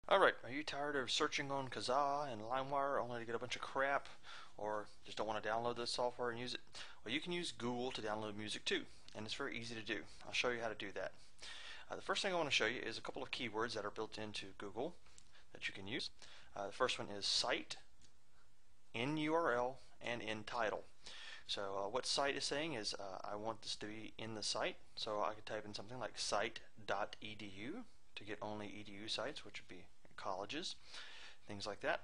Alright, are you tired of searching on Kazaa and LimeWire only to get a bunch of crap, or just don't want to download this software and use it? Well, you can use Google to download music too, and it's very easy to do. I'll show you how to do that. The first thing I want to show you is a couple of keywords that are built into Google that you can use. The first one is site, in URL, and in title. So what site is saying is I want this to be in the site, so I could type in something like site.edu to get only edu sites, which would be colleges, things like that.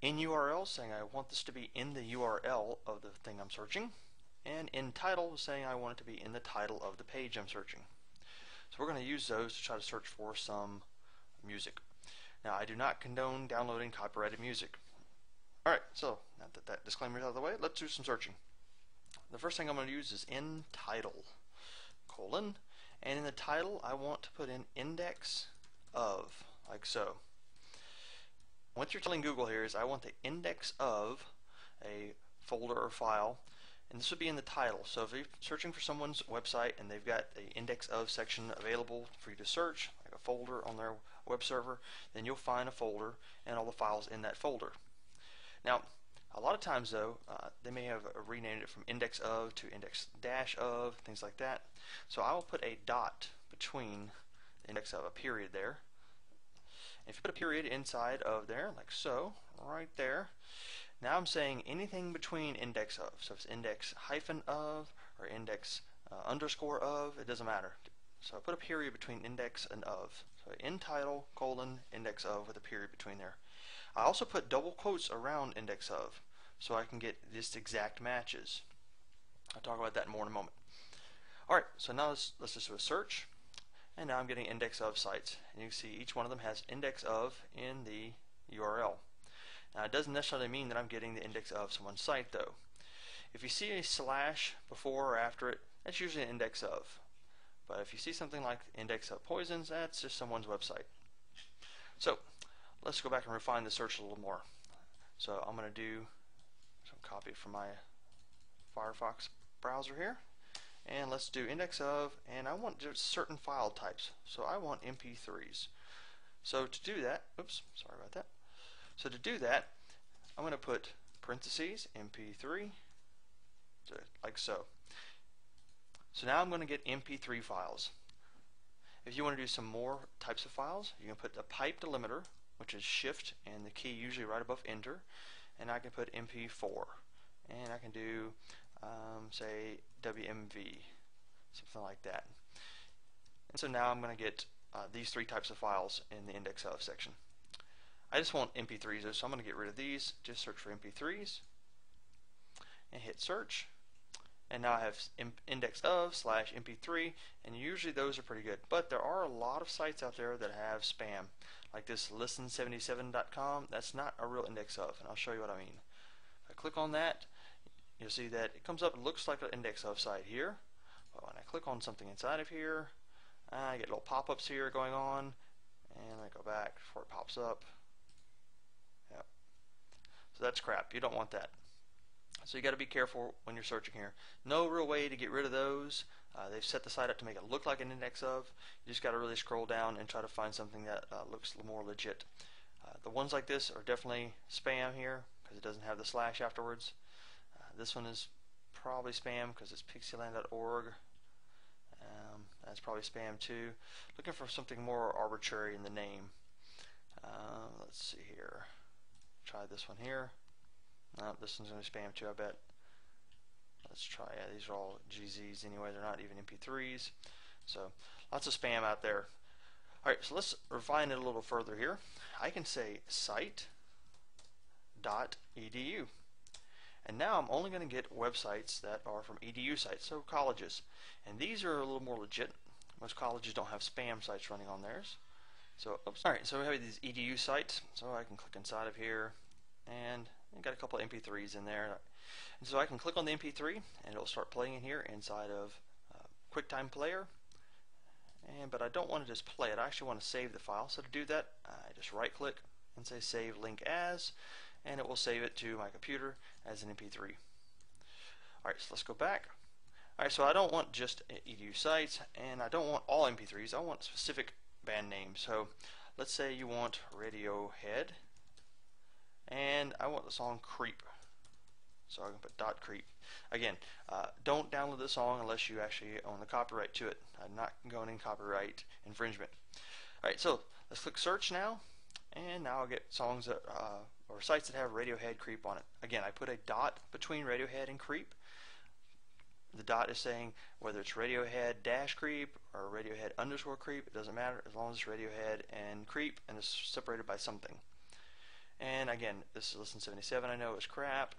In URL, saying I want this to be in the URL of the thing I'm searching, and in title, saying I want it to be in the title of the page I'm searching. So we're going to use those to try to search for some music. Now, I do not condone downloading copyrighted music. Alright, so now that that disclaimer is out of the way, let's do some searching. The first thing I'm going to use is in title, colon, and in the title I want to put in index of, like so. What you're telling Google here is I want the index of a folder or file, and this would be in the title. So if you're searching for someone's website and they've got the index of section available for you to search, like a folder on their web server, then you'll find a folder and all the files in that folder. Now, a lot of times though, they may have renamed it from index of to index dash of, things like that. So I will put a dot between the index of, a period there. If you put a period inside of there, like so, right there, now I'm saying anything between index of. So if it's index hyphen of or index underscore of, it doesn't matter. So I put a period between index and of. So in title, colon, index of with a period between there. I also put double quotes around index of so I can get just exact matches. I'll talk about that more in a moment. Alright, so now let's just do a search. And now I'm getting index of sites. And you can see each one of them has index of in the URL. Now it doesn't necessarily mean that I'm getting the index of someone's site though. If you see a slash before or after it, that's usually an index of. But if you see something like index of poisons, that's just someone's website. So let's go back and refine the search a little more. So I'm going to do some copy from my Firefox browser here. And let's do index of, and I want just certain file types. So I want MP3s. So to do that, oops, sorry about that. So to do that, I'm going to put parentheses, MP3, like so. So now I'm going to get MP3 files. If you want to do some more types of files, you can put the pipe delimiter, which is shift and the key usually right above enter, and I can put MP4. And I can do say WMV, something like that. And so now I'm going to get these three types of files in the index of section. I just want MP3s, so I'm going to get rid of these. Just search for MP3s and hit search. And now I have index of / MP3, and usually those are pretty good. But there are a lot of sites out there that have spam, like this listen77.com. That's not a real index of, and I'll show you what I mean. If I click on that, you'll see that it comes up and looks like an index of site here. But when I click on something inside of here, I get little pop-ups here going on, and I go back before it pops up. Yep. So that's crap. You don't want that. So you got to be careful when you're searching here. No real way to get rid of those. They've set the site up to make it look like an index of. You just got to really scroll down and try to find something that looks more legit. The ones like this are definitely spam here because it doesn't have the slash afterwards. This one is probably spam because it's pixieland.org. That's probably spam too. Looking for something more arbitrary in the name. Let's see here. Try this one here. No, this one's going to be spam too, I bet. Let's try, yeah, these are all GZs anyway, they're not even MP3s. So, lots of spam out there. Alright, so let's refine it a little further here. I can say site.edu. And now I'm only going to get websites that are from edu sites, so colleges. And these are a little more legit. Most colleges don't have spam sites running on theirs. So, oops. Alright, so we have these edu sites, so I can click inside of here, and I've got a couple of MP3s in there. And so I can click on the MP3 and it'll start playing in here inside of QuickTime Player. But I don't want to just play it, I actually want to save the file. So to do that, I just right click and say save link as, and it will save it to my computer as an MP3. Alright, so let's go back. Alright, so I don't want just edu sites, and I don't want all MP3s, I want specific band names. So let's say you want Radiohead, and I want the song Creep. So I can put .creep. Again, don't download the song unless you actually own the copyright to it. I'm not going in copyright infringement. Alright, so let's click search now, and now I'll get songs that, or sites that have Radiohead Creep on it. Again, I put a dot between Radiohead and Creep. The dot is saying whether it's Radiohead dash creep or Radiohead underscore creep, it doesn't matter as long as it's Radiohead and creep and it's separated by something. And again, this is listen 77, I know it's crap.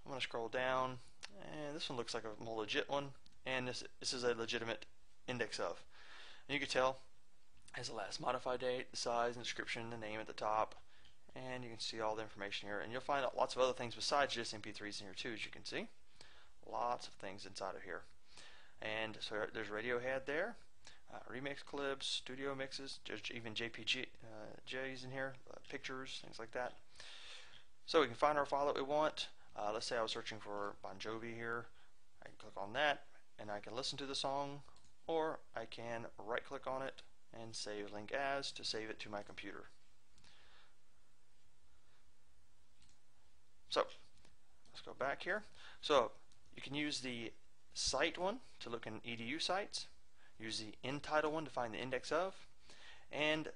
I'm going to scroll down, and this one looks like a more legit one, and this is a legitimate index of. And you can tell it has the last modified date, the size, and description, the name at the top, and you can see all the information here. And you'll find out lots of other things besides just MP3s in here too, as you can see. Lots of things inside of here. And so there's Radiohead there, remix clips, studio mixes, even JPGs in here, pictures, things like that. So we can find our file that we want. Let's say I was searching for Bon Jovi here. I can click on that and I can listen to the song, or I can right click on it and save link as to save it to my computer. So let's go back here. So you can use the site one to look in edu sites, use the in title one to find the index of, and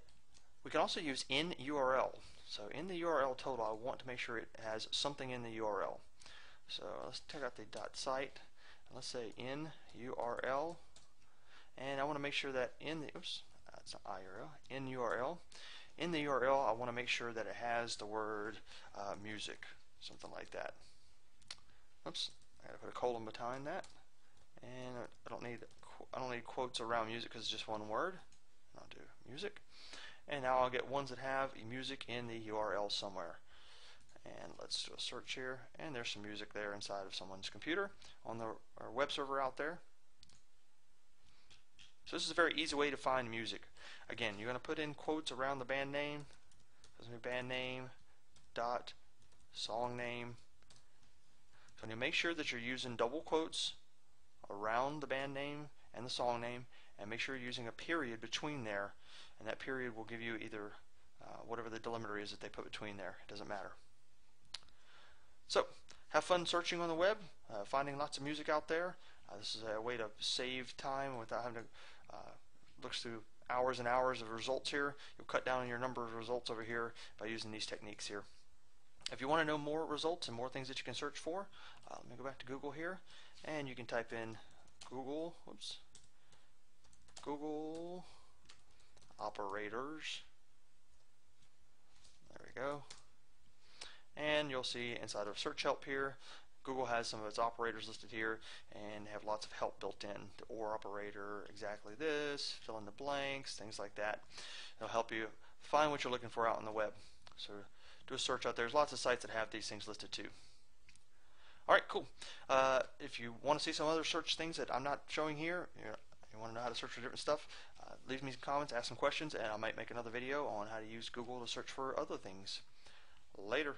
we can also use in URL. So in the URL total, I want to make sure it has something in the URL. So let's take out the .site, and let's say in URL, and I want to make sure that in the, oops, that's not IURL, in URL. In the URL, I want to make sure that it has the word music, something like that. Oops, I gotta put a colon behind that, and I don't need quotes around music because it's just one word. I'll do music. And now I'll get ones that have music in the URL somewhere. And let's do a search here, and there's some music there inside of someone's computer on our web server out there. So this is a very easy way to find music. Again, you're going to put in quotes around the band name. There's going to be band name dot song name. So you make sure that you're using double quotes around the band name and the song name, and make sure you're using a period between there, and that period will give you either whatever the delimiter is that they put between there. It doesn't matter. So have fun searching on the web, finding lots of music out there. This is a way to save time without having to look through hours and hours of results here. You'll cut down on your number of results over here by using these techniques here. If you want to know more results and more things that you can search for, let me go back to Google here, and you can type in Google operators. There we go. And you'll see inside of search help here, Google has some of its operators listed here and have lots of help built in. The OR operator, exactly this, fill in the blanks, things like that. It'll help you find what you're looking for out on the web. So do a search out there. There's lots of sites that have these things listed too. Alright, cool. If you want to see some other search things that I'm not showing here, you want to know how to search for different stuff, leave me some comments, ask some questions, and I might make another video on how to use Google to search for other things. Later.